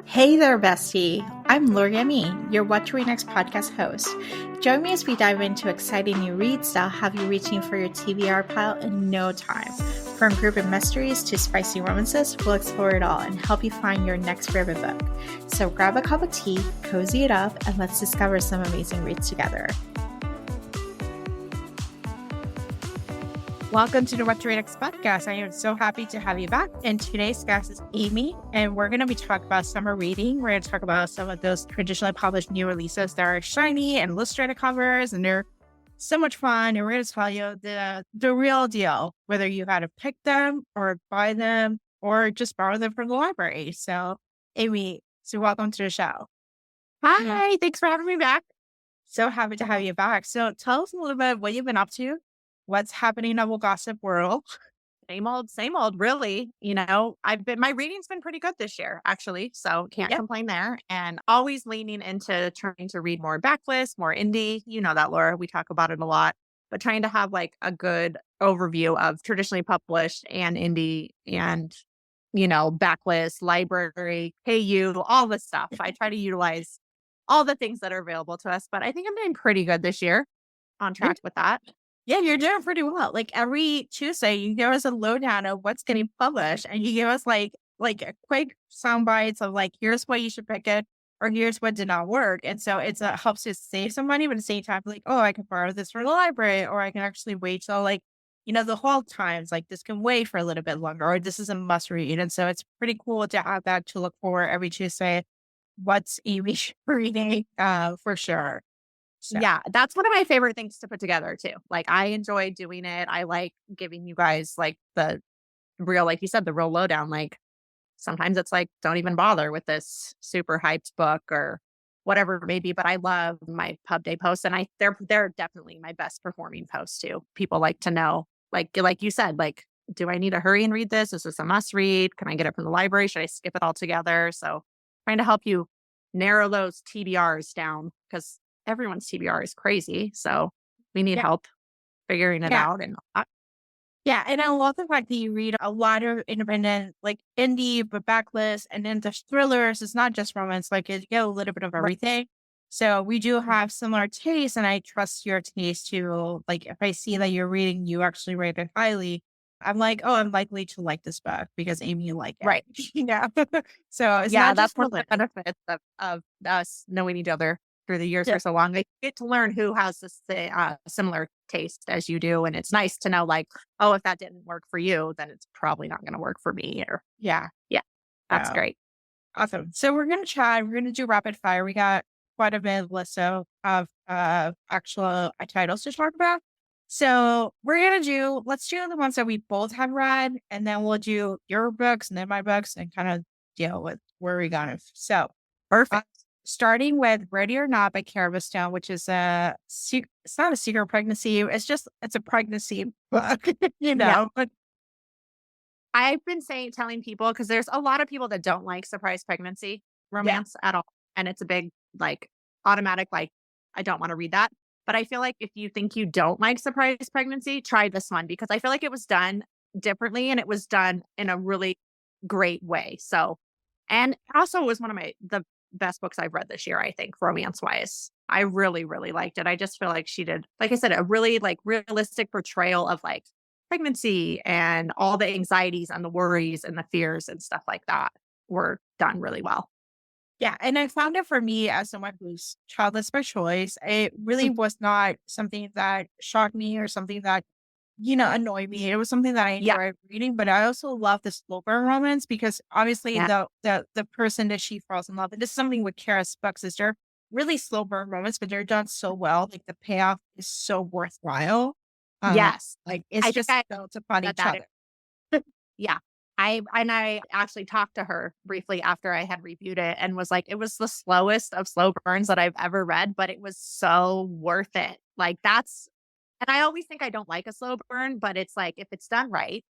Hey there, bestie. I'm Lori Me, your What to Read Next podcast host. Join me as we dive into exciting new reads that'll have you reaching for your TBR pile in no time. From group mysteries to spicy romances, we'll explore it all and help you find your next favorite book. So grab a cup of tea, cozy it up, and let's discover some amazing reads together. Welcome to the What to Read Next podcast. I am so happy to have you back. And today's guest is Amy, and we're going to be talking about summer reading. We're going to talk about some of those traditionally published new releases that are shiny and illustrated covers, and they're so much fun. And we're going to tell you the real deal, whether you had to pick them or buy them or just borrow them from the library. So, Amy, welcome to the show. Hi, thanks for having me back. So happy to have you back. So tell us a little bit what you've been up to. What's happening in the gossip world? Same old, really. My reading's been pretty good this year, actually. So can't complain there. And always leaning into trying to read more backlist, more indie. You know that, Laura. We talk about it a lot. But trying to have like a good overview of traditionally published and indie and, backlist, library, KU, all the stuff. I try to utilize all the things that are available to us. But I think I'm doing pretty good this year, on track with that. Yeah, you're doing pretty well. Like every Tuesday, you give us a lowdown of what's getting published, and you give us like a quick sound bites of like, here's why you should pick it, or here's what did not work. And so it helps you save some money, but at the same time, like, oh, I can borrow this from the library, or I can actually wait till like, the whole times, like this can wait for a little bit longer, or this is a must read. And so it's pretty cool to have that to look for every Tuesday. What's Amy reading? For sure. So. Yeah, that's one of my favorite things to put together too. Like I enjoy doing it. I like giving you guys like the real, like you said, the real lowdown. Like sometimes it's like, don't even bother with this super hyped book or whatever it may be. But I love my pub day posts, and they're definitely my best performing posts too. People like to know, like you said, like, do I need to hurry and read this? Is this a must read? Can I get it from the library? Should I skip it altogether? So trying to help you narrow those TBRs down, because everyone's TBR is crazy. So we need help figuring it out. And yeah. And I love the fact that you read a lot of independent, like indie, but backlist. And then there's thrillers. It's not just romance, like you get a little bit of everything. So we do have similar tastes, and I trust your taste to, like, if I see that you're reading, you actually rate it highly, I'm like, oh, I'm likely to like this book because Amy liked it. Right. So it's that's one of the benefits of us knowing each other through the years for so long. They get to learn who has this similar taste as you do. And it's nice to know, like, oh, if that didn't work for you, then it's probably not going to work for me. Or that's great. Awesome. So we're going to chat. We're going to do rapid fire. We got quite a bit of list of actual titles to talk about. So let's do the ones that we both have read, and then we'll do your books and then my books and kind of deal with where we got it. So perfect. Starting with Ready or Not by Cara Stone, which is it's not a secret pregnancy. It's a pregnancy book, But I've been telling people, because there's a lot of people that don't like surprise pregnancy romance at all. And it's a big, like, automatic, like, I don't want to read that. But I feel like if you think you don't like surprise pregnancy, try this one, because I feel like it was done differently and it was done in a really great way. So, and also it was one of the best books I've read this year, I think, romance wise. I really, really liked it. I just feel like she did, like I said, a really like realistic portrayal of like pregnancy and all the anxieties and the worries and the fears and stuff like that were done really well. Yeah. And I found it, for me, as someone who's childless by choice, it really was not something that shocked me or something that, annoyed me. It was something that I enjoyed reading, but I also love the slow burn romance, because obviously the person that she falls in love with, this is something with Cara's books, is they're really slow burn romance, but they're done so well. Like the payoff is so worthwhile. Yes. Like it's just built upon each other. Yeah. I actually talked to her briefly after I had reviewed it, and was like, it was the slowest of slow burns that I've ever read, but it was so worth it. Like and I always think I don't like a slow burn, but it's like, if it's done right,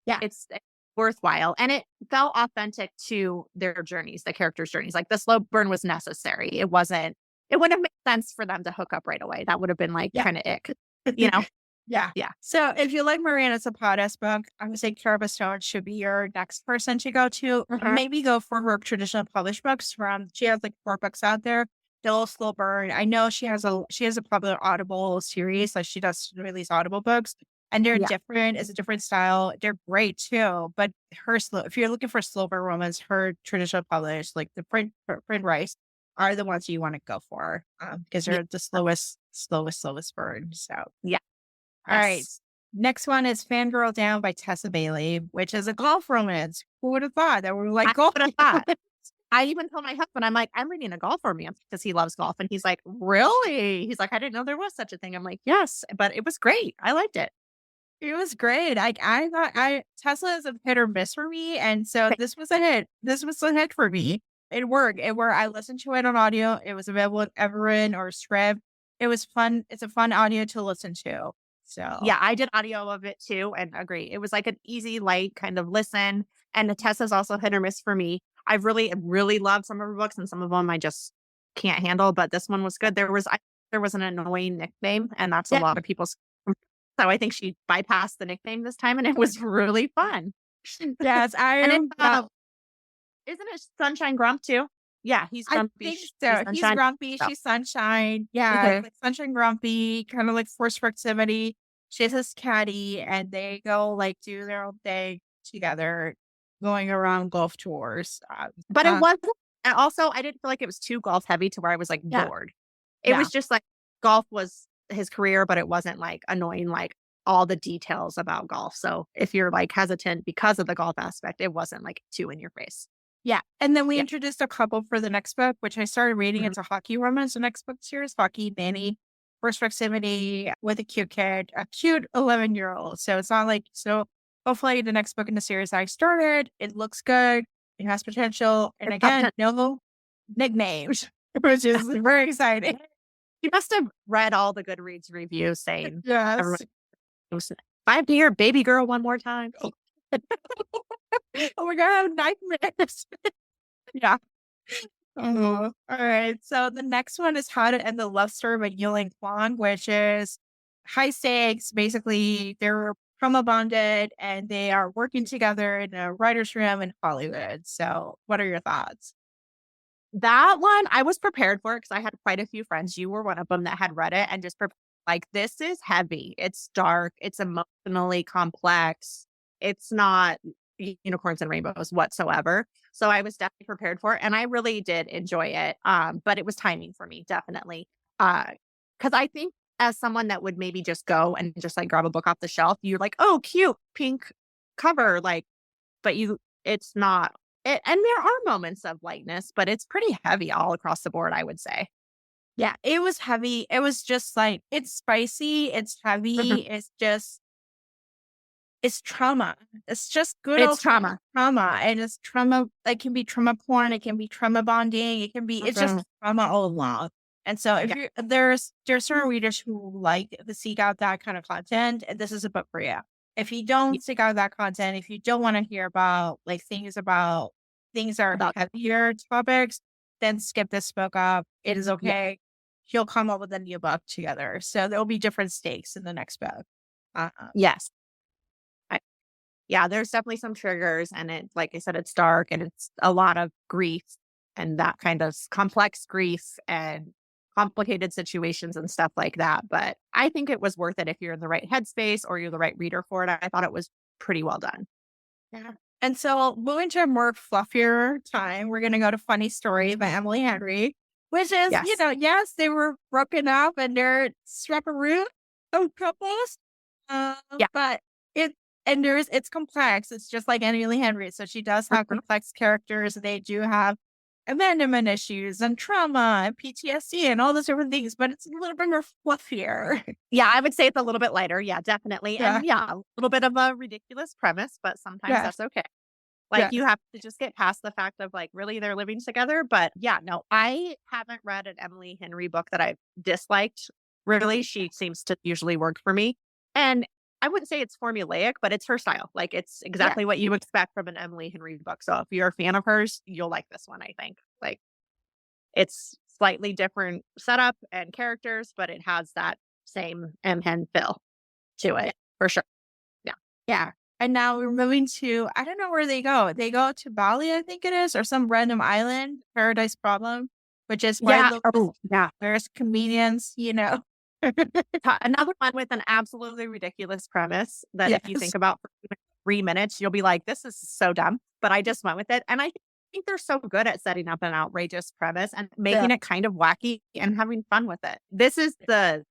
it's worthwhile. And it felt authentic to their journeys, the characters' journeys. Like the slow burn was necessary. It wouldn't have made sense for them to hook up right away. That would have been like kind of ick, Yeah. Yeah. So if you like Miranda Zapata's book, I would say Caraba Stone should be your next person to go to. Mhm. Maybe go for her traditional published books she has like 4 books out there. Still Slow Burn. I know she has a popular Audible series, like she does release Audible books. And they're Yeah. different. It's a different style. They're great too. But if you're looking for slow burn romance, her traditional published, like the print rice, are the ones you want to go for. Because Yeah. they're the slowest burn. So Yeah. all right. Yes. Next one is Fangirl Down by Tessa Bailey, which is a golf romance. Who would have thought that we were like I golf would have thought. romance? I even told my husband, I'm like, "I'm reading a golf romance," because he loves golf, and he's like, "Really?" He's like, "I didn't know there was such a thing." I'm like, "Yes," but it was great. I liked it. It was great. I thought Tesla is a hit or miss for me, and so Okay. this was a hit. This was a hit for me. It worked. It worked. I listened to it on audio. It was available at Everin or Scrib. It was fun. It's a fun audio to listen to. So Yeah, I did audio of it too and agree. It was like an easy, light kind of listen, and the Tessa's also hit or miss for me. I really loved some of her books, and some of them I just can't handle, but this one was good. There was an annoying nickname, and that's a yeah, lot of people's so I think she bypassed the nickname this time, and it was really fun. yes, And it, uh, isn't it Sunshine Grump too? Yeah, he's I grumpy, think she's so. He's sunshine. grumpy. So She's sunshine. Yeah, it's mhm. like sunshine grumpy, kind of like forced proximity. She has this caddy, and they go like do their own thing together, going around golf tours. But it Uh, wasn't and also, I didn't feel like it was too golf heavy to where I was, like, yeah, bored. It yeah. was just, like, golf was his career, but it wasn't, like, annoying, like, all the details about golf. So, if you're, like, hesitant because of the golf aspect, it wasn't, like, too in your face. Yeah, and then we Yeah. introduced a couple for the next book, which I started reading. Mhm. It's a hockey romance. The next book series, Hockey Nanny, First Proximity with a cute kid, a cute 11-year-old. So it's not like so. Hopefully, the next book in the series I started, it looks good. It has potential, and It's got again, poten no nicknames, which is very exciting. You must have read all the Goodreads reviews saying everyone Yes. was, "5 to your baby girl one more time." Oh my god, I have nightmares. Yeah. All right. So the next one is How to End the Love Story by Yuling Kwong, which is high stakes. Basically, they're promo bonded and they are working together in a writer's room in Hollywood. So, what are your thoughts? That one, I was prepared for it because I had quite a few friends, you were one of them that had read it and just like, "This is heavy, it's dark, it's emotionally complex, it's not unicorns and rainbows whatsoever." So, I was definitely prepared for it, and I really did enjoy it, but it was timing for me, definitely. Because I think as someone that would maybe just go and just, like, grab a book off the shelf, you're like, "Oh, cute, pink cover," like, but it's not and there are moments of lightness, but it's pretty heavy all across the board, I would say. Yeah, it was heavy. It was just like, it's spicy, it's Mhm. heavy, it's trauma. It's just good It's old trauma. trauma. And it's trauma. It can be trauma porn. It can be trauma bonding. It's just Mhm. trauma all along. And so if Yeah, there's certain readers who like to seek out that kind of content, and this is a book for you. If you yeah, don't seek out that content, if you don't want to hear about like things that are about heavier topics, then skip this book up. It is yeah, okay. He'll come up with a new book together. So there'll be different stakes in the next book. Uh, yes. I yeah, there's definitely some triggers, and it like I said, it's dark, and it's a lot of grief, and that kind of complex grief, and complicated situations, and stuff like that, but I think it was worth it if you're in the right headspace, or you're the right reader for it. I thought it was pretty well done. Yeah. And so moving to a more fluffier time, we're gonna go to Funny Story by Emily Henry, which is, Yes. yes, they were broken up and they're swapperoo of couples. Yeah. But it's complex. It's just like Emily Henry. So she does have Mhm. complex characters. They do have abandonment issues and trauma and PTSD and all those different things, but it's a little bit more fluffier. Yeah, I would say it's a little bit lighter. Yeah, definitely. Yeah. And yeah, a little bit of a ridiculous premise, but sometimes Yes. that's okay. Like you Yes. have to just get past the fact of like, really, they're living together. But yeah, no, I haven't read an Emily Henry book that I've disliked. Really, she seems to usually work for me. And I wouldn't say it's formulaic, but it's her style. Like it's Yeah. exactly what you expect from an Emily Henry book. So if you're a fan of hers, you'll like this one, I think. Like it's slightly different setup and characters, but it has that same M. Hen feel. to Yeah. it for sure. Yeah. Yeah. And now we're moving to, I don't know where they go. They go to Bali, I think it is, or some random island, Paradise Problem, which is where Yeah. the Oh, yeah. there's comedians, you know. Another one with an absolutely ridiculous premise that if you think Yes. about for even 3 minutes, you'll be like, "This is so dumb," but I just went with it, and I think they're so good at setting up an outrageous premise and Yeah. making it kind of wacky and having fun with it. This is the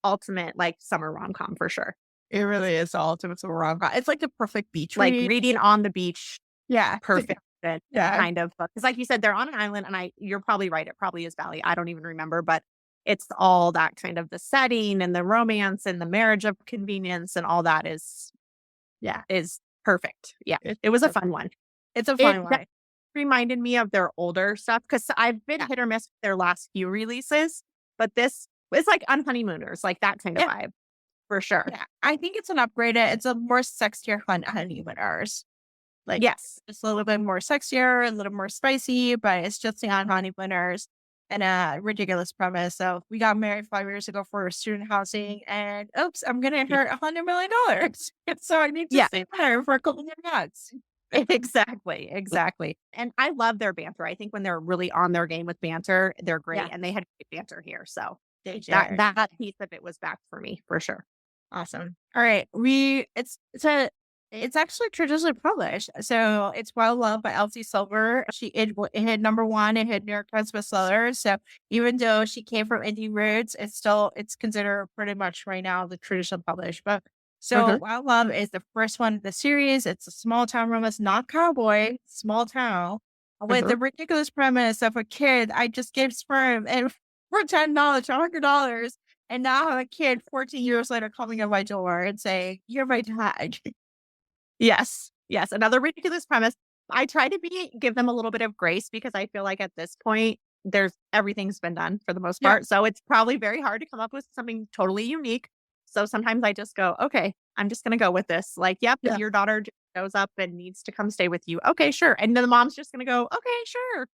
ultimate, like, summer rom-com for sure. It really is the ultimate summer rom-com. It's like the perfect beach Like, read. reading on the beach, Yeah. perfect fit Yeah. kind of book. 'Cause like you said, they're on an island, and you're probably right, it probably is Bali, I don't even remember, but it's all that kind of the setting and the romance and the marriage of convenience and all that Yeah. is perfect. Yeah, It's it was a perfect. fun one. It's a It fun that one. reminded me of their older stuff because 'cause I've been Yeah. hit or miss with their last few releases, but this is like on Honeymooners, like that kind of Yeah. vibe for sure. Yeah. I think it's an upgrade. It's a more sexier honey than ours. Like, Yes. it's a little bit more sexier, a little more spicy, but it's just the on honey winners and a ridiculous premise. So we got married 5 years ago for student housing, and oops, I'm gonna Yeah. inherit $100 million. So I need to Yeah. stay there for a couple more months. Exactly, exactly. And I love their banter. I think when they're really on their game with banter, they're great, Yeah, and they had great banter here. So they that did. that piece of it was back for me for sure. Awesome. All right. It's actually traditionally published. So it's well loved by Elsie Silver. It hit number one, it hit New York Times bestseller. So even though she came from indie roots, it's considered pretty much right now the traditional published book. So Mhm. Wild Love is the first one in the series. It's a small town romance, not cowboy, small town, with Mhm. the ridiculous premise of a kid I just gave sperm and for $10, $100. And now I have a kid 14 years later coming at my door and saying, "You're my dad." Yes. Yes. Another ridiculous premise. I try to give them a little bit of grace because I feel like at this point, everything's been done for the most Yeah. part. So it's probably very hard to come up with something totally unique. So sometimes I just go, okay, I'm just going to go with this. Like, yep, Yeah. your daughter just shows up and needs to come stay with you. Okay, sure. And then the mom's just going to go, okay, sure.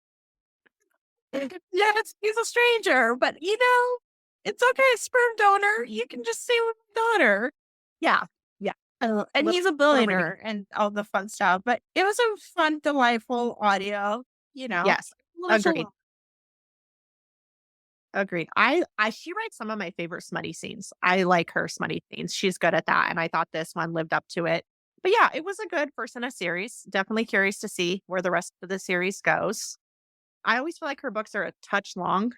Yes, he's a stranger, but it's okay, sperm donor. You can just stay with my daughter. Yeah. Yeah. And Little, he's a little ridiculous. billionaire and all the fun stuff. But it was a fun, delightful audio, Yes. a little Agreed. chill. Agreed. She writes some of my favorite smutty scenes. I like her smutty scenes. She's good at that, and I thought this one lived up to it. But yeah, it was a good first in a series. Definitely curious to see where the rest of the series goes. I always feel like her books are a touch long,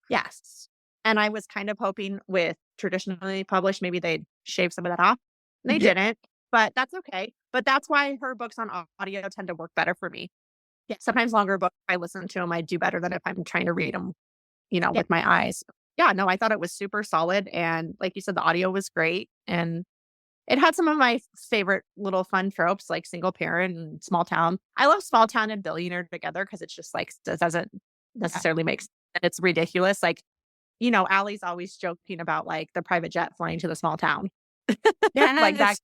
Yes. and I was kind of hoping with traditionally published, maybe they'd shave some of that off. They Yeah. didn't, but that's okay. But that's why her books on audio tend to work better for me. Yeah. Sometimes longer books, I listen to them, I do better than if I'm trying to read them Yeah. with my eyes. Yeah, no, I thought it was super solid. And like you said, the audio was great. And it had some of my favorite little fun tropes like single parent and small town. I love small town and billionaire together because it's just like, doesn't Yeah. necessarily make sense. And it's ridiculous. Like, Allie's always joking about like the private jet flying to the small town. Like that, Yes.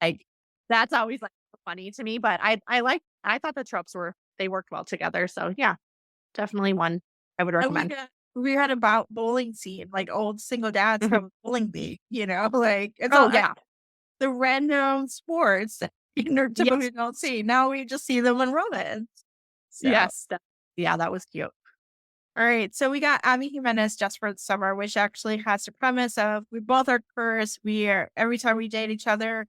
like that's always like funny to me. But I thought the tropes they worked well together. So yeah, definitely one I would And recommend. we had about bowling scene, like old single dads Mhm. from bowling league, like it's Oh all yeah. the random sports that you Yes. typically don't see. Now we just see them in romance. So, Yes. Yeah, that was cute. all right. So we got Abby Jimenez just for the summer, which actually has the premise of we both are cursed. We are every time we date each other,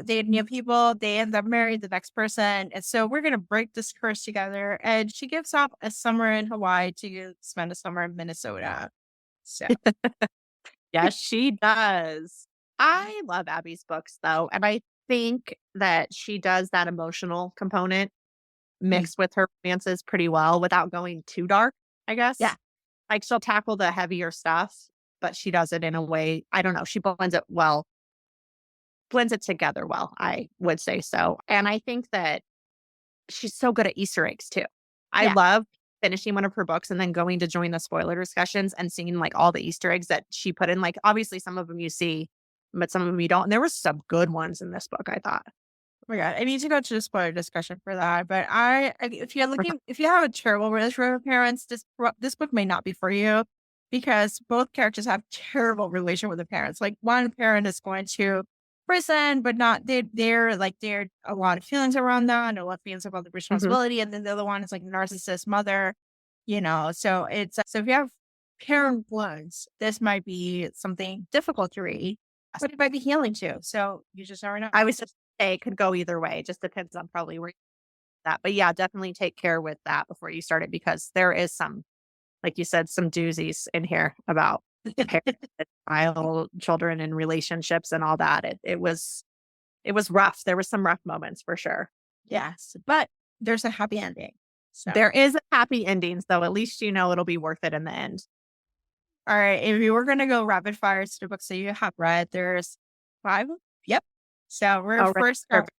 date new people, they end up marrying the next person. And so we're gonna break this curse together. And she gives up a summer in Hawaii to spend a summer in Minnesota. So Yes, she does. I love Abby's books though, and I think that she does that emotional component mm, mixed with her romances pretty well without going too dark, I yeah. guess. Like she'll tackle the heavier stuff, but she does it in a way, I don't know, she blends it together well, I would say so. And I think that she's so good at Easter eggs too. I Yeah. love finishing one of her books and then going to join the spoiler discussions and seeing like all the Easter eggs that she put in. Like obviously some of them you see, but some of them you don't. And there were some good ones in this book, I thought. Oh my god, I need to go to the spoiler discussion for that. But if you're Okay. looking, if you have a terrible relationship with your parents, this book may not be for you. because both characters have terrible relation with the parents. Like one parent is going to prison, but not they're like they're a lot of feelings around that and a lot of feelings about the Mhm. responsibility. And then the other one is like narcissist mother, So it's so if you have parent wounds, this might be something difficult to read, but it might be healing too. So you just never know. I was just say it could go either way. It just depends on probably where that. But yeah, definitely take care with that before you start it because there is some, like you said, some doozies in here about parents, and child, children, and relationships and all that. It was rough. There was some rough moments for sure. Yes, but there's a happy ending. So. There is a happy ending, so at least you know it'll be worth it in the end. All right, if you were gonna go rapid fire to the books that you have read, there's 5. Yep. So Oh, right. Perfect.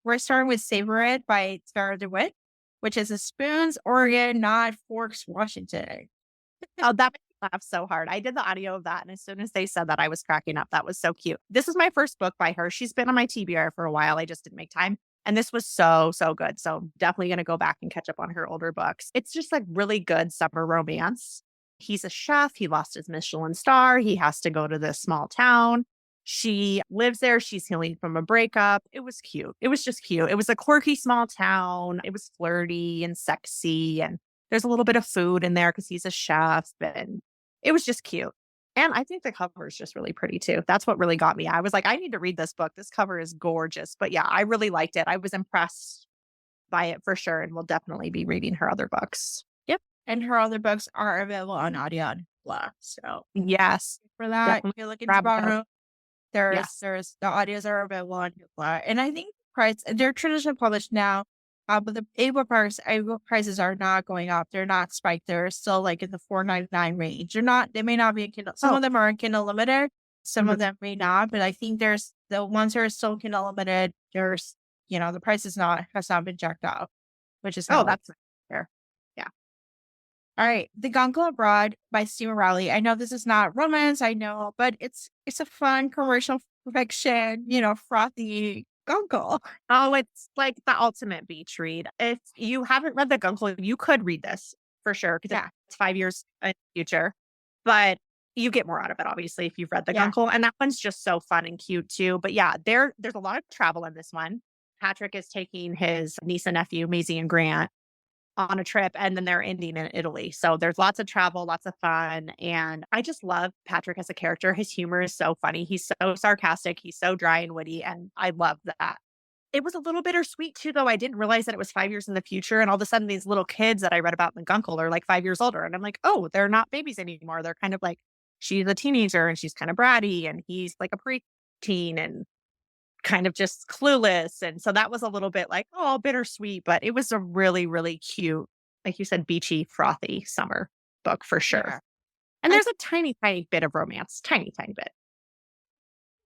we're starting with Savor It by Tara DeWitt, which is a Spoons, Oregon, not Forks, Washington. Oh, that made me laugh so hard. I did the audio of that, and as soon as they said that, I was cracking up. That was so cute. This is my first book by her. She's been on my TBR for a while. I just didn't make time. And this was so, so good. So definitely going to go back and catch up on her older books. It's just like really good summer romance. He's a chef. He lost his Michelin star. He has to go to this small town. She lives there. She's healing from a breakup. It was cute. It was just cute. It was a quirky small town. It was flirty and sexy. And there's a little bit of food in there because he's a chef. And it was just cute. And I think the cover is just really pretty too. That's what really got me. I was like, I need to read this book. This cover is gorgeous. But yeah, I really liked it. I was impressed by it for sure. And we'll definitely be reading her other books. Yep. And her other books are available on audio and blah. So Yes, for that, if definitely you're looking to grab those. borrow, Yes. there's the audios are available on Hoopla. And I think price they're traditionally published now. But the ebook prices are not going up. They're not spiked. They're still like in the 4.99 range. They may not be in Kindle. Some Oh, of them are in Kindle Limited. Some mhm. of them may not. But I think there's the ones that are still Kindle Limited. The price has not been jacked up, which is Oh, how that's fair. Yeah. all right. The Gungle Abroad by Stephen Riley. I know this is not romance, I know, but it's a fun commercial fiction, frothy gungle. Oh, it's like the ultimate beach read. If you haven't read The Guncle, you could read this for sure because Yeah. it's 5 years in the future. But you get more out of it, obviously, if you've read The Yeah. Guncle. And that one's just so fun and cute too. But yeah, there's a lot of travel in this one. Patrick is taking his niece and nephew, Maisie and Grant, on a trip, and then they're ending in Italy. So there's lots of travel, lots of fun. And I just love Patrick as a character. His humor is so funny. He's so sarcastic. He's so dry and witty. And I love that. It was a little bittersweet too, though. I didn't realize that it was 5 years in the future. And all of a sudden, these little kids that I read about in the Guncle are like 5 years older. And I'm like, oh, they're not babies anymore. They're kind of like, she's a teenager and she's kind of bratty and he's like a preteen and kind of just clueless. And so that was a little bit like, oh, bittersweet, but it was a really, really cute, like you said, beachy, frothy summer book for sure. Yeah. And I there's a tiny, tiny bit of romance, tiny, tiny bit.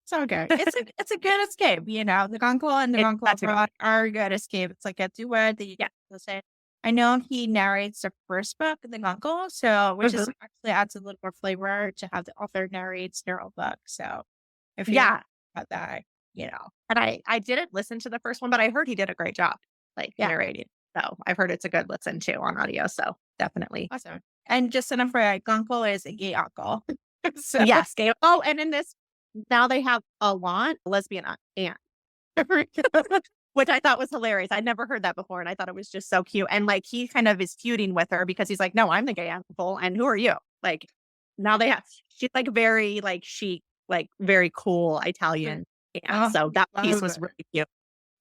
so good. It's a good escape, The Gungle and the Gungle That's a good. Abroad are a good escape. It's like a duet that you Yeah. get to listen. I know he narrates the first book, The Gungle, so which is Mhm. actually adds a little more flavor to have the author narrates their own book. So if you Yeah. about that, you know. And I didn't listen to the first one, but I heard he did a great job, like, Yeah. narrating. So, I've heard it's a good listen too on audio, so definitely. Awesome. And just an FYI, Guncle is a gay uncle. So Yes, Gail. Oh, and in this now they have a aunt, lesbian aunt, which I thought was hilarious. I'd never heard that before, and I thought it was just so cute, and, like, he kind of is feuding with her because he's like, "No, I'm the gay uncle, and who are you?" Like, now they have she's, like, very, like, chic, like, very cool Italian aunt, oh, so that piece love was it. really cute.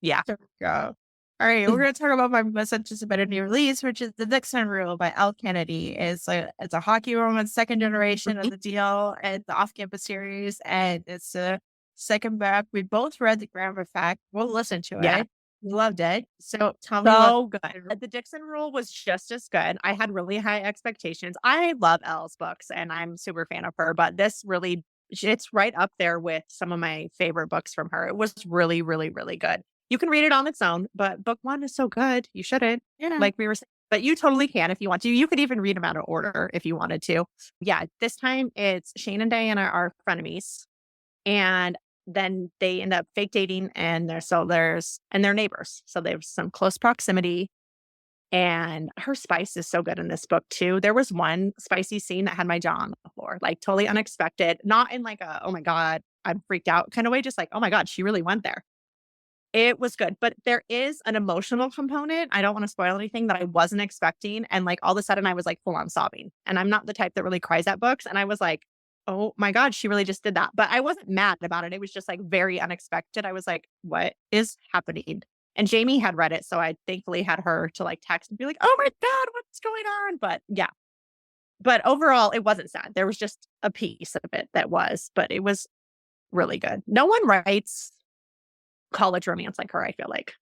Yeah. There we go. All right, we're gonna talk about my most anticipated new release, which is The Dixon Rule by Elle Kennedy. It's a hockey romance, second generation of Mhm. the deal, and the off-campus series, and it's the second book. We both read The Grand Effect. We'll listen to Yeah. it. We loved it. So tell me what. So good. The Dixon Rule was just as good. I had really high expectations. I love Elle's books and I'm super fan of her, but this really it's right up there with some of my favorite books from her. It was really, really, really good. You can read it on its own, but book one is so good. You shouldn't, Yeah. like we were saying, but you totally can if you want to. You could even read them out of order if you wanted to. Yeah, this time it's Shane and Diana are frenemies and then they end up fake dating and they're neighbors. So there's some close proximity. And her spice is so good in this book too. There was one spicy scene that had my jaw on the floor, like totally unexpected, not in like a, oh my God, I'm freaked out kind of way, just like, oh my God, she really went there. It was good, but there is an emotional component. I don't want to spoil anything that I wasn't expecting. And like all of a sudden I was like full on sobbing. And I'm not the type that really cries at books. And I was like, oh my God, she really just did that. But I wasn't mad about it. It was just like very unexpected. I was like, what is happening? And Jamie had read it. So I thankfully had her to like text and be like, oh my God, what's going on? But yeah. But overall, it wasn't sad. There was just a piece of it that was, but it was really good. No one writes college romance like her, I feel like.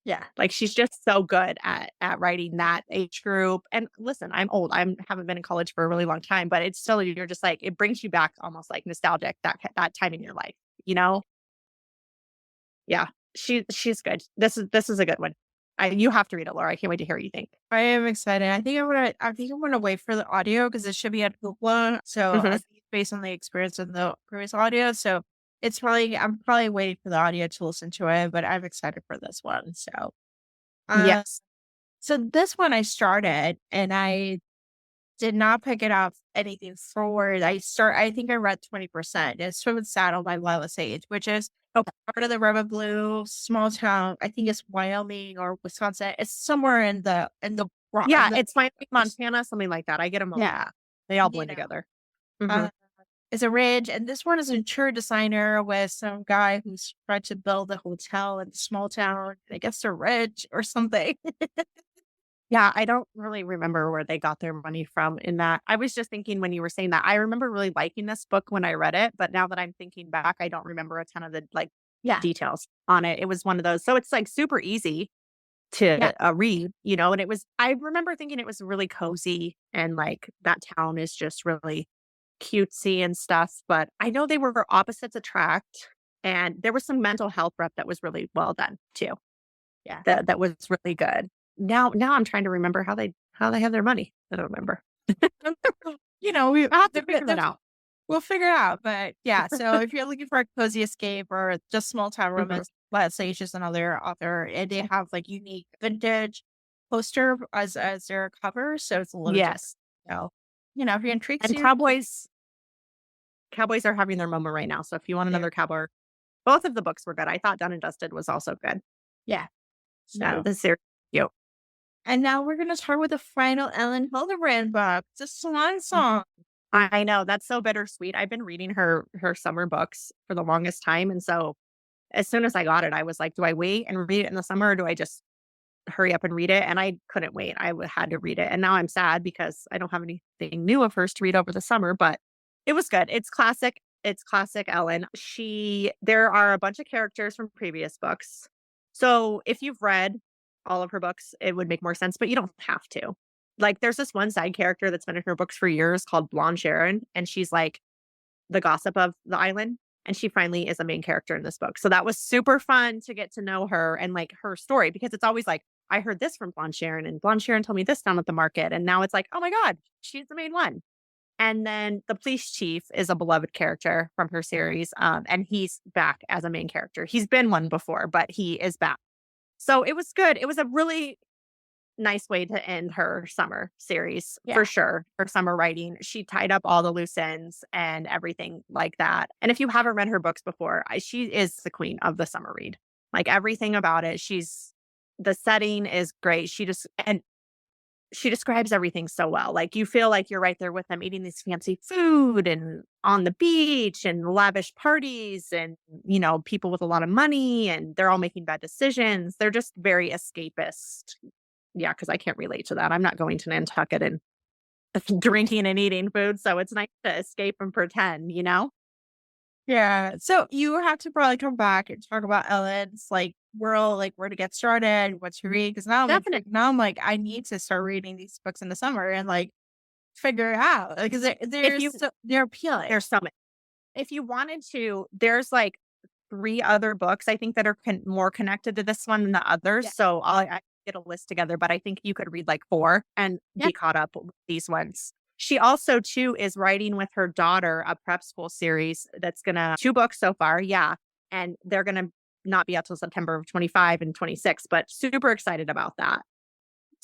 Yeah. Like she's just so good at writing that age group. And listen, I'm old. I haven't been in college for a really long time, but it's still you're just like it brings you back almost like nostalgic that time in your life, you know? Yeah. She's good. This is a good one. You have to read it, Laura. I can't wait to hear what you think. I am excited. I think I'm gonna wait for the audio because it should be at Google. So I Mhm. think it's based on the experience of the previous audio. So I'm probably waiting for the audio to listen to it, but I'm excited for this one. So uh Yes. so this one I started and I did not pick it up anything forward. I think I read 20%. It's Swim and Saddle by Lila Sage, which is Okay. part of the River Blue small town. I think it's Wyoming or Wisconsin. It's somewhere Yeah, in the it's Wyoming, Montana, something like that. I get them. yeah, They all you blend know. together. Mhm. Uh, it's a ridge, and this one is an interior designer with some guy who's tried to build a hotel in a small town. I guess they're rich or something. Yeah, I don't really remember where they got their money from in that. I was just thinking when you were saying that, I remember really liking this book when I read it, but now that I'm thinking back, I don't remember a ton of the like Yeah, details on it. It was one of those. So it's like super easy yeah, to read, you know, and I remember thinking it was really cozy and like that town is just really cutesy and stuff. But I know they were opposites attract and there was some mental health rep that was really well done too. yeah. That was really good. Now I'm trying to remember how they have their money. I don't remember. You know, we I'll have to the, figure that the out. we'll figure it out, but yeah, so if you're looking for a cozy escape or just small town Mhm. romance, let's say it's just another author, and they have like unique vintage poster as their cover, so it's a little different. Yes. So, if you're intrigued, And to cowboys are having their moment right now. So if you want there, another cowboy, both of the books were good. I thought Done and Dusted was also good. yeah. So, The series. Cute. and now we're gonna start with the final Ellen Hildebrand book, the Swan Mm. Song. I know that's so bittersweet. I've been reading her summer books for the longest time, and so as soon as I got it, I was like, "Do I wait and read it in the summer, or do I just hurry up and read it?" And I couldn't wait. Had to read it, and now I'm sad because I don't have anything new of hers to read over the summer. But it was good. It's classic. It's classic Ellen. There are a bunch of characters from previous books. So if you've read all of her books, it would make more sense, but you don't have to. Like, there's this one side character that's been in her books for years called Blonde Sharon, and she's like the gossip of the island. And she finally is a main character in this book. So that was super fun to get to know her and like her story because it's always like, I heard this from Blonde Sharon and Blonde Sharon told me this down at the market. And now it's like, oh my God, she's the main one. And then the police chief is a beloved character from her series. And he's back as a main character. He's been one before, but he is back. So it was good. It was a really nice way to end her summer series for Yeah. sure. Her summer writing. She tied up all the loose ends and everything like that. And if you haven't read her books before, she is the queen of the summer read. Like everything about it, the setting is great. And she describes everything so well. Like you feel like you're right there with them eating this fancy food and on the beach and lavish parties and, people with a lot of money and they're all making bad decisions. They're just very escapist. Yeah, because I can't relate to that. I'm not going to Nantucket and drinking and eating food. So it's nice to escape and pretend, you know? Yeah. So you have to probably come back and talk about Ellen's like world, like where to get started, what to read. Cause now I'm Definitely. intrigued. Now I'm like, I need to start reading these books in the summer and like figure it out. Because If you, they're appealing. there's so many. If you wanted to, there's like 3 other books I think that are more connected to this one than the others. Yeah. So I get a list together, but I think you could read like 4 and Yeah. be caught up with these ones. She also too is writing with her daughter a prep school series that's gonna 2 books so far, yeah, and they're gonna not be out till September of 25 and 26, but super excited about that.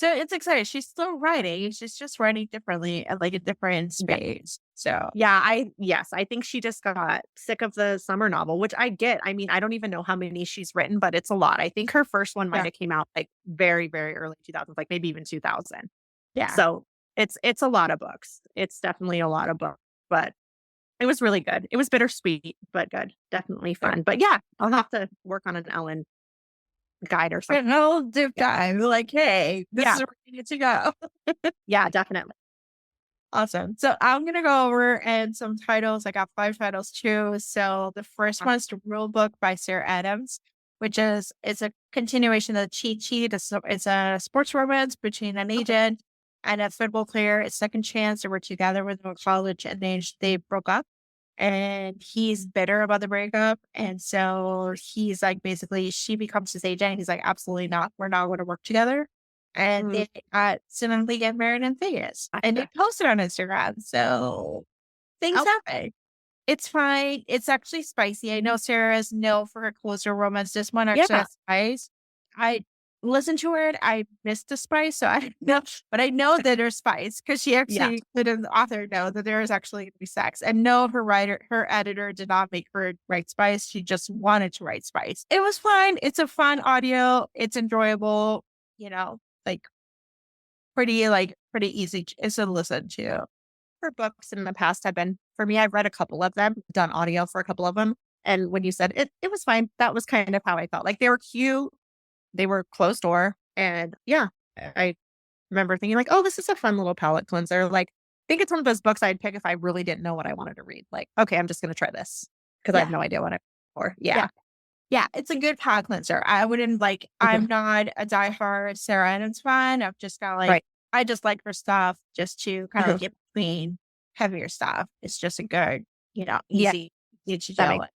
So it's exciting. She's still writing. She's just writing differently at like a different Yeah. space. So Yeah, I think she just got sick of the summer novel, which I get. I mean, I don't even know how many she's written, but it's a lot. I think her first one might yeah, have came out like very, very early 2000s, like maybe even 2000. yeah. So it's a lot of books. It's definitely a lot of books, but it was really good. It was bittersweet, but good. Definitely Sure. fun. But yeah, I'll have to work on an Ellen guide or something. An old deep Yeah. dive. Like, hey, this is Yeah. where you need to go. Yeah, definitely. Awesome. So I'm gonna go over and some titles. I got 5 titles too. So the first one is The Rule Book by Sarah Adams, which is it's a continuation of the Cheat Sheet. It's a sports romance between an Okay. agent and a football player. It's second chance. They were together with them in college and they broke up. And he's bitter about the breakup. And so he's like basically she becomes his agent. He's like, absolutely not. We're not going to work together. And Mm, they suddenly get married in Vegas. And they gotcha. posted on Instagram. So things Oh, happen. It's fine. It's actually spicy. I know Sarah is known for her closer romance. This one actually yeah. has spice. I listened to her. I missed the spice, so I don't know, but I know that there's spice because she Yeah. actually let the author know that there is actually going to be sex. And no, her editor did not make her write spice. She just wanted to write spice. It was fine. It's a fun audio. It's enjoyable. You know, like pretty easy. It's a listen to. Her books in the past have been for me, I've read a couple of them, done audio for a couple of them. And when you said it was fine. That was kind of how I felt. Like they were cute, they were closed door. And yeah, I remember thinking like, oh, this is a fun little palate cleanser. Like, I think it's one of those books I'd pick if I really didn't know what I wanted to read. Like, okay, I'm just gonna try this because I have Yeah. no idea what I'm for. Yeah. Yeah. Yeah, it's a good palate cleanser. I wouldn't like Mhm. I'm not a diehard Sarah Adams fan. I've just got like Right. I just like her stuff just to kind of Mhm. get between heavier stuff. It's just a good, Yeah, easy to that deal makes with.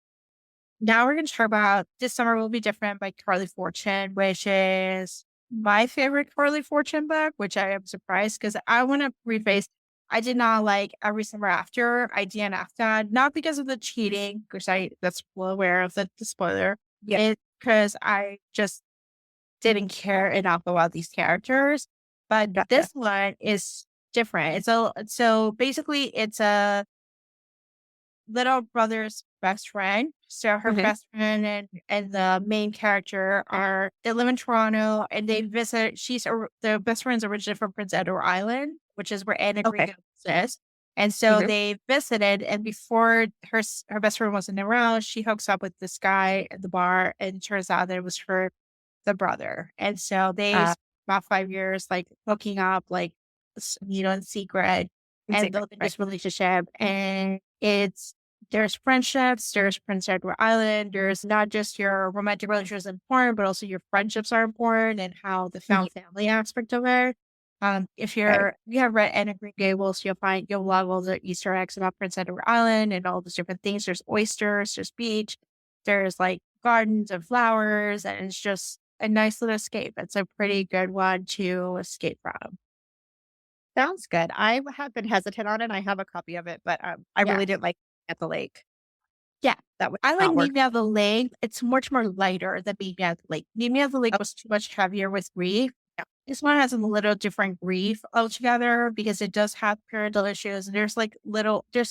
Now we're gonna talk about This Summer Will Be Different by Carly Fortune, which is my favorite Carly Fortune book, which I am surprised because I want to preface I did not like Every Summer After. I DNF'd, not because of the cheating, because that's well aware of the spoiler. yeah, It's because I just didn't care enough about these characters. But gotcha. this one is different. So basically it's a little brother's best friend. So her Mhm. best friend and the main character they live in Toronto and they visit. The best friend's originally from Prince Edward Island, which is where Anna Okay. Green is. And so Mhm. they visited, and before her best friend wasn't around, she hooks up with this guy at the bar, and it turns out that it was the brother. And so they Uh, spent about 5 years like hooking up, like in secret, in and secret, building right. this relationship. And there's friendships, there's Prince Edward Island, there's not just your romantic relationships important, but also your friendships are important and how the Mhm. found family aspect of it. If Okay. you have read Anna Green Gables, you'll love all the Easter eggs about Prince Edward Island and all those different things. There's oysters, there's beach, there's like gardens and flowers, and it's just a nice little escape. It's a pretty good one to escape from. Sounds good. I have been hesitant on it. I have a copy of it, but, I Yeah. really didn't like At the Lake. Yeah. That would I like not Meet work. Me at the Lake. It's much more lighter than Meet Me at the Lake. Meet Me at the Lake Oh, was too much heavier with grief. yeah. This one has a little different grief altogether because it does have parental issues. And there's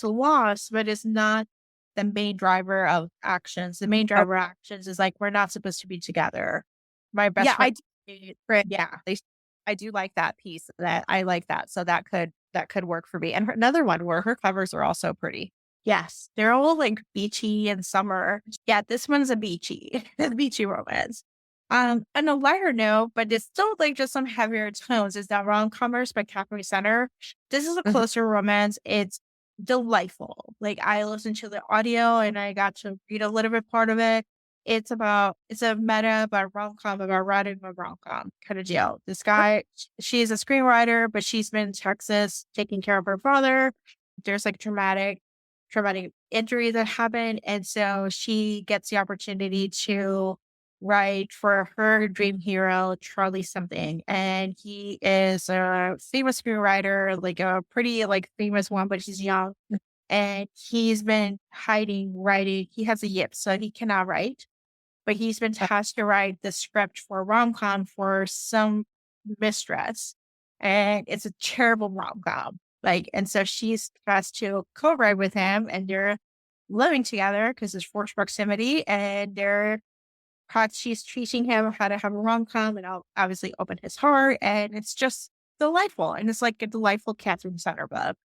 a loss, but it's not the main driver of actions. The main driver of Okay. actions is like, we're not supposed to be together. My best Yeah, friend. right. Yeah. They I do like that piece. That I like that. So that could work for me. And another one where her covers are also pretty. Yes, they're all like beachy and summer. Yeah, this one's a beachy, a beachy romance. On a lighter note, but it's still like just some heavier tones, is that Rom-Comers by Capri Center. This is a Mhm. closer romance. It's delightful. Like I listened to the audio and I got to read a little bit part of it. It's a meta about rom-com about writing a rom-com kind of deal. This guy, she's a screenwriter, but she's been in Texas taking care of her father. There's like traumatic injury that happened. And so she gets the opportunity to write for her dream hero, Charlie something. And he is a famous screenwriter, like a pretty like famous one, but he's young. And he's been hiding writing. He has a yip, so he cannot write, but he's been tasked to write the script for a rom-com for some mistress, and it's a terrible rom-com. Like, and so she's has to co-write with him, and they're living together because there's forced proximity, and they're how she's teaching him how to have a rom-com and obviously open his heart, and it's just delightful, and it's like a delightful Catherine Sutter book.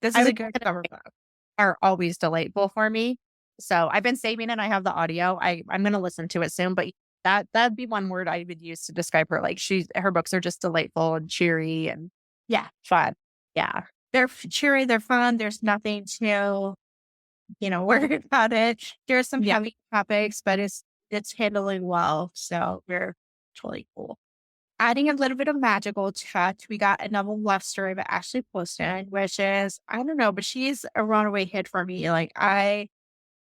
This I is was a good gonna summer say book. are always delightful for me. So I've been saving it. I have the audio. I'm gonna listen to it soon, but that'd be one word I would use to describe her. Like her books are just delightful and cheery and Yeah, fun. Yeah. they're cheery, they're fun, there's nothing to, worry about it. There's some Yeah. heavy topics, but it's handling well, so we're totally cool. Adding a little bit of magical touch, we got another love story by Ashley Poston, which is, I don't know, but she's a runaway hit for me. Like, I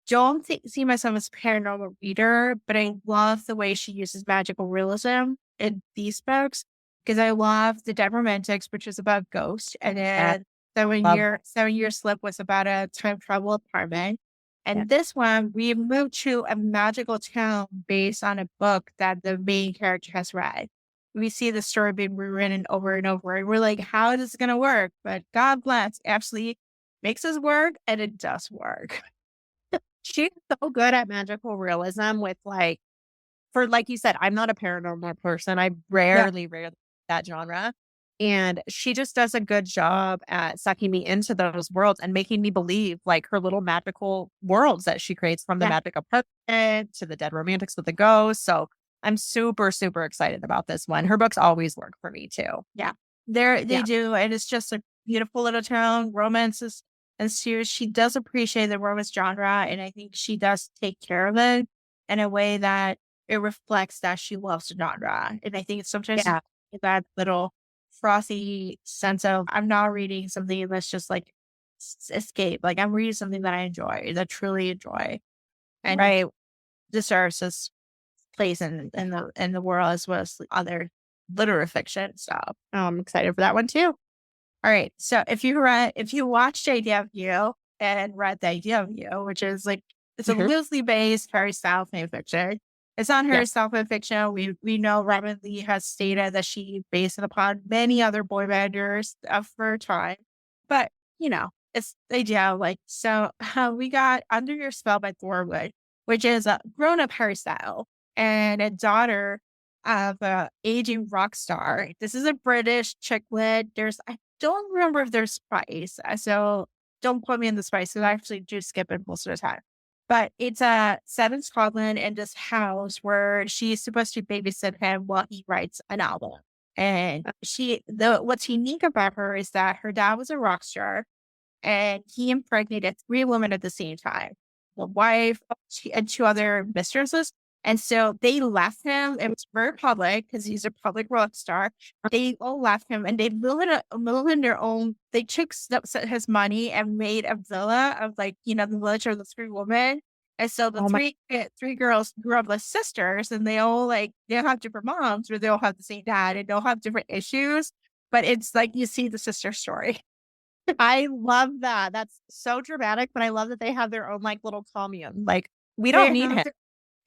don't see myself as a paranormal reader, but I love the way she uses magical realism in these books because I love the Dead Romantics, which is about ghosts, and Yeah. then Love. 7 Year Slip was about a time travel apartment. Yeah. And this one, we moved to a magical town based on a book that the main character has read. We see the story being rewritten over and over, and we're like, how is this going to work? But God bless, actually makes us work, and it does work. She's so good at magical realism with like you said, I'm not a paranormal person. I Yeah. rarely that genre. And she just does a good job at sucking me into those worlds and making me believe like her little magical worlds that she creates from the Yeah. magic apartment to the dead romantics with the ghosts. So I'm super, super excited about this one. Her books always work for me too. Yeah. They Yeah. do, and it's just a beautiful little town, romances and serious. She does appreciate the romance genre, and I think she does take care of it in a way that it reflects that she loves the genre. And I think sometimes Yeah. that little frothy sense of I'm not reading something that's just like escape. Like I'm reading something that I enjoy, that truly enjoy, and Right. deserves its place in the world as well as other literary fiction stuff. I'm excited for that one too. All right. So if you watched The Idea of You and read The Idea of You, which is like it's a Mhm. loosely based Harry Styles fan fiction. It's not Yeah. Harry Styles fan fiction. We know Robin Lee has stated that she based it upon many other boy banders of her time. But it's the idea of like so we got Under Your Spell by Thorwood, which is a grown up Harry Styles and a daughter of a aging rock star. This is a British chick lit. I don't remember if there's spice, so don't put me in the spice because I actually do skip it most of the time. But it's set in Scotland in this house where she's supposed to babysit him while he writes an album. And what's unique about her is that her dad was a rock star and he impregnated 3 women at the same time, the wife, and 2 other mistresses. And so they left him. It was very public because he's a public rock star. They all left him and they live in their own. They took his money and made a villa of the village of the 3 women. And so the Oh my. three girls grew up as sisters, and they all have different moms, or they all have the same dad, and they all have different issues. But it's like you see the sister story. I love that. That's so dramatic, but I love that they have their own like little commune. Like we don't They need have him.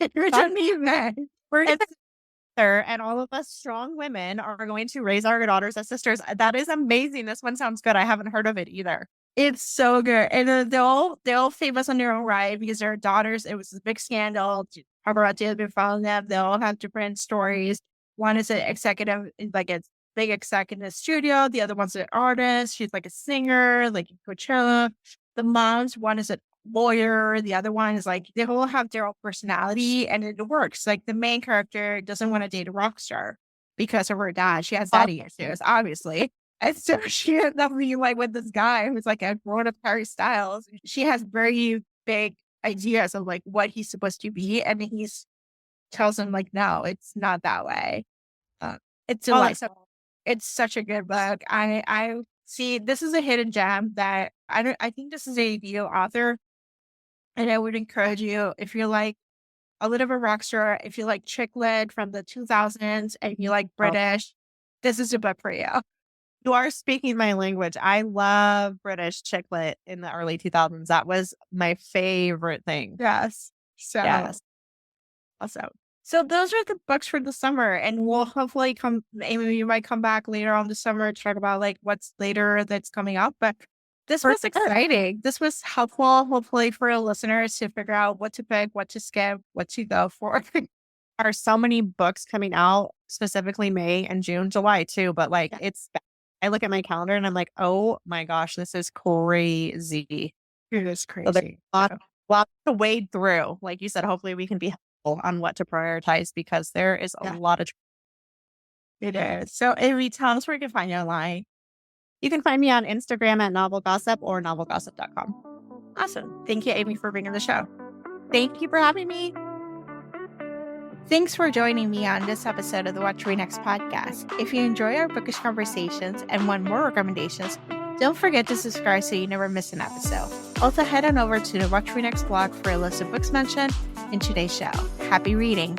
We That's don't need that. We're and sister, and all of us strong women are going to raise our daughters as sisters. That is amazing. This one sounds good. I haven't heard of it either. It's so good, and they're all famous on their own right because their daughters. It was a big scandal. Paparazzi has been following them. They all have different stories. One is an executive, like a big executive studio. The other one's an artist. She's like a singer, like in Coachella. The moms, one is a lawyer. The other one is like they all have their own personality, and it works. Like the main character doesn't want to date a rock star because of her dad. She has Love daddy issues, obviously. And so she ends up being like with this guy who's like a grown up Harry Styles. She has very big ideas of like what he's supposed to be. And he's tells him like, no, it's not that way. Uh, it's Oh, that's so delightful. It's such a good book. I see this is a hidden gem that I think this is a video author. And I would encourage you if you're like a little bit of a rock star, if you like chick lit from the 2000s and you like oh, British, this is a book for you. you are speaking my language. I love British chick lit in the early 2000s. That was my favorite thing. Yes. So Yes. awesome. So those are the books for the summer, and we'll hopefully maybe you might come back later on the summer to talk about like what's later that's coming up. But this For was sure. exciting. This was helpful, hopefully, for our listeners to figure out what to pick, what to skip, what to go for. Are so many books coming out, specifically May and June, July too. But like, I look at my calendar and I'm like, oh my gosh, this is crazy. It is So there's crazy. lots to wade through. Like you said, hopefully we can be helpful on what to prioritize because there is a Yeah, lot of. it is. So, Amy, tell us where you can find you online. You can find me on Instagram at Novel Gossip or novelgossip.com. Awesome. Thank you, Amy, for being on the show. Thank you for having me. Thanks for joining me on this episode of the What to Read Next podcast. If you enjoy our bookish conversations and want more recommendations, don't forget to subscribe so you never miss an episode. Also, head on over to the What to Read Next blog for a list of books mentioned in today's show. Happy reading!